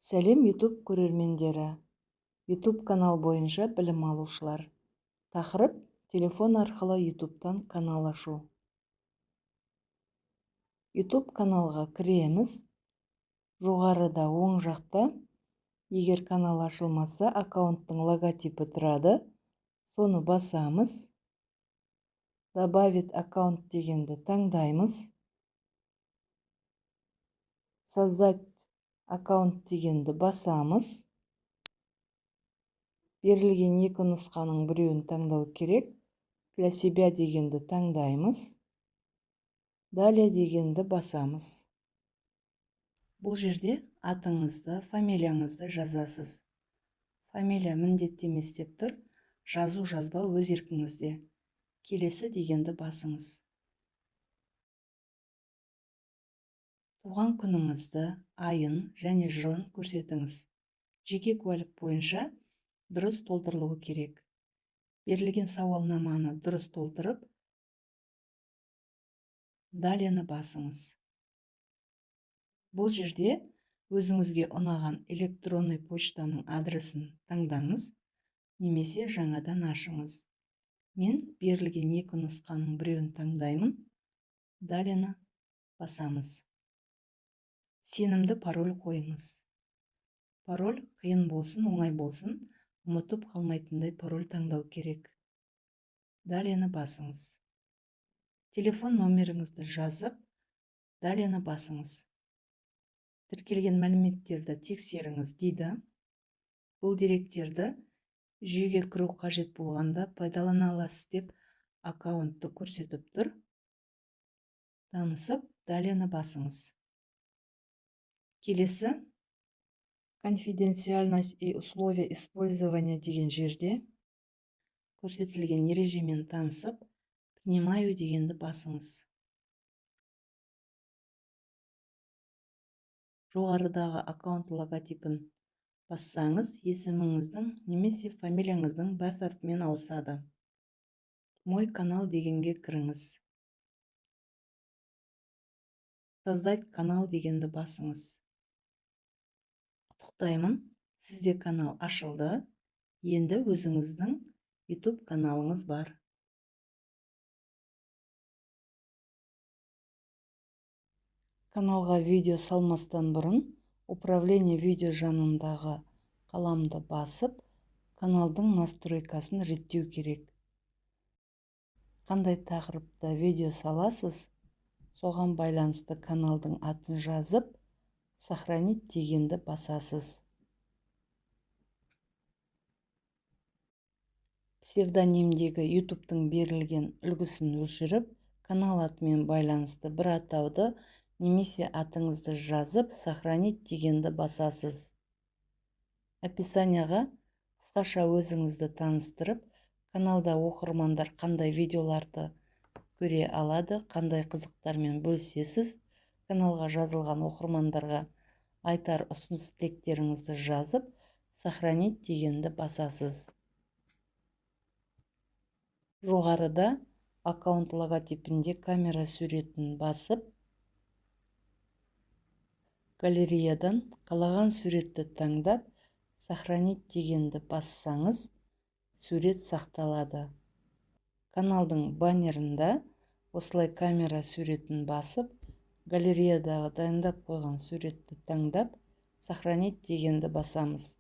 Сәлем YouTube көрермендері. YouTube канал бойынша білім алушылар. Тақырып: телефон арқылы YouTube'тан канал ашу. YouTube каналға кіреміз. Жоғарыда оң жақта, егер канал ашылмаса, аккаунттың логотипі тұрады. Соны басамыз. Добавить аккаунт дегенді таңдаймыз. Создать аккаунт дегенді басамыз. Берілген екі нұсқаның біреуін таңдау керек. Для себя дегенді таңдаймыз. Далее дегенді басамыз. Бұл жерде атыңызды, фамилияңызды жазасыз. Фамилия міндетті емес деп тұр. Жазу жазбау өз еркіңізде. Келесі дегенді басыңыз. Туған күніңізді, айын және жылын көрсетіңіз. Жеке куәлік бойынша дұрыс толтырылуы керек. Берілген сауалнаманы дұрыс толтырып, далені басыңыз. Бұл жерде өзіңізге ұнаған электронный почтаның адресін таңдаңыз, немесе жаңадан ашыңыз. Мен берілген екі нұсқаның біреуін таңдаймын. Далені басамыз. Сенімді пароль қойыңыз. Пароль қиын болсын, оңай болсын, ұмытып қалмайтындай пароль таңдау керек. Далені басыңыз. Телефон номеріңізді жазып, далені басыңыз. Тіркелген мәліметтерді тексеріңіз дейді. Бұл деректерді жүйеге кіру қажет болғанда пайдалана аласыз деп аккаунтты көрсетіп тұр. Танысып, далені басыңыз. Келесі конфиденциальность и условия использования деген жерде көрсетілген ережемен танысып, принимаю дегенді басыңыз. Жоғарыдағы аккаунт логотипін бассаңыз, есіміңіздің немесе фамилияңыздың бас әрпімен ауысады. Мой канал дегенге кіріңіз. Создать канал дегенді басыңыз. Құттықтаймын, сізде канал ашылды. Енді өзіңіздің YouTube каналыңыз бар. Каналға видео салмастан бұрын, управление видео жанындағы қаламды басып, каналдың настройкасын реттеу керек. Қандай тақырыпта видео саласыз, соған байланысты каналдың атын жазып, сохранить дегенді басасыз. Псевдонимдегі YouTube'тың берілген үлгісін өшіріп, канал атымен байланысты бір атауды немесе атыңызды жазып, сохранить дегенді басасыз. Описанияға қысқаша өзіңізді таныстырып, каналда оқырмандар қандай видеоларды көре алады, қандай қызықтармен бөлісесіз, каналға жазылған оқырмандарға айтар ұсыныс тілектеріңізді жазып, сохранить дегенді басасыз. Жоғарыда аккаунт логотипінде камера суретін басып, галереядан қалаған суретті таңдап, сохранить дегенді бассаңыз, сурет сақталады. Каналдың баннерында осылай камера суретін басып, галереядағы дайындап қойған суретті таңдап, сохранить дегенді басамыз.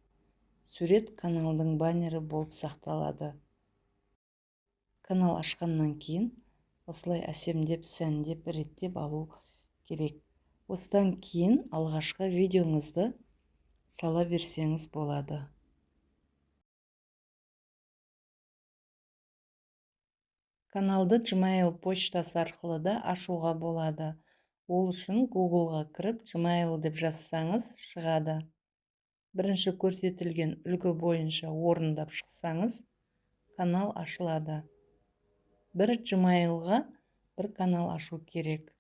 Сурет каналдың баннері болып сақталады. Канал ашқаннан кейін осылай әсемдеп, сәндеп, реттеп алу керек. Осыдан кейін алғашқы видеоңызды сала берсеңіз болады. Каналды Gmail почтасы арқылы да ашуға болады. Ол үшін Google-ға кіріп, Gmail деп жазсаңыз шығады. Бірінші көрсетілген үлгі бойынша орындап шықсаңыз, канал ашылады. Бір Gmail-ға бір канал ашу керек.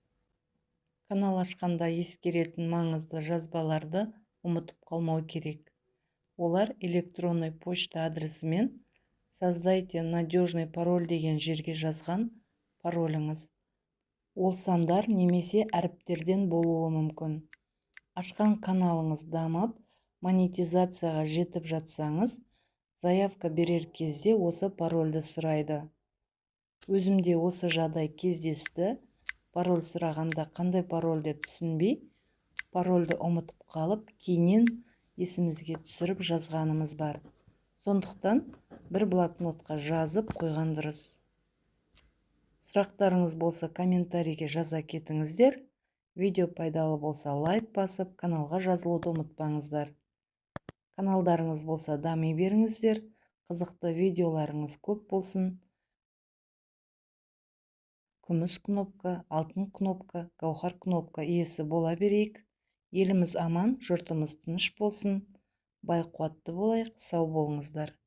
Канал ашқанда ескеретін маңызды жазбаларды ұмытып қалмау керек. Олар электронный почта адресімен создайте надежный пароль деген жерге жазған пароліңіз. Ол сандар немесе әріптерден болуы мүмкін. Ашқан каналыңыз дамып, монетизацияға жетіп жатсаңыз, заявка берер кезде осы парольді сұрайды. Өзімде осы жағдай кездесті. Пароль сұрағанда қандай пароль деп түсінбей, парольді ұмытып қалып, кейіннен есімізге түсіріп жазғанымыз бар. Сондықтан бір блокнотқа жазып қойған дұрыс. Сұрақтарыңыз болса, комментарийге жаза кетіңіздер. Видео пайдалы болса, лайк басып, каналға жазылуды ұмытпаңыздар. Каналдарыңыз болса, дами беріңіздер. Қызықты видеоларыңыз көп болсын. Күміс кнопка, алтын кнопка, гауһар кнопка иесі бола берейік. Еліміз аман, жұртымыз тыныш болсын. Бай қуатты болайық, сау болыңыздар.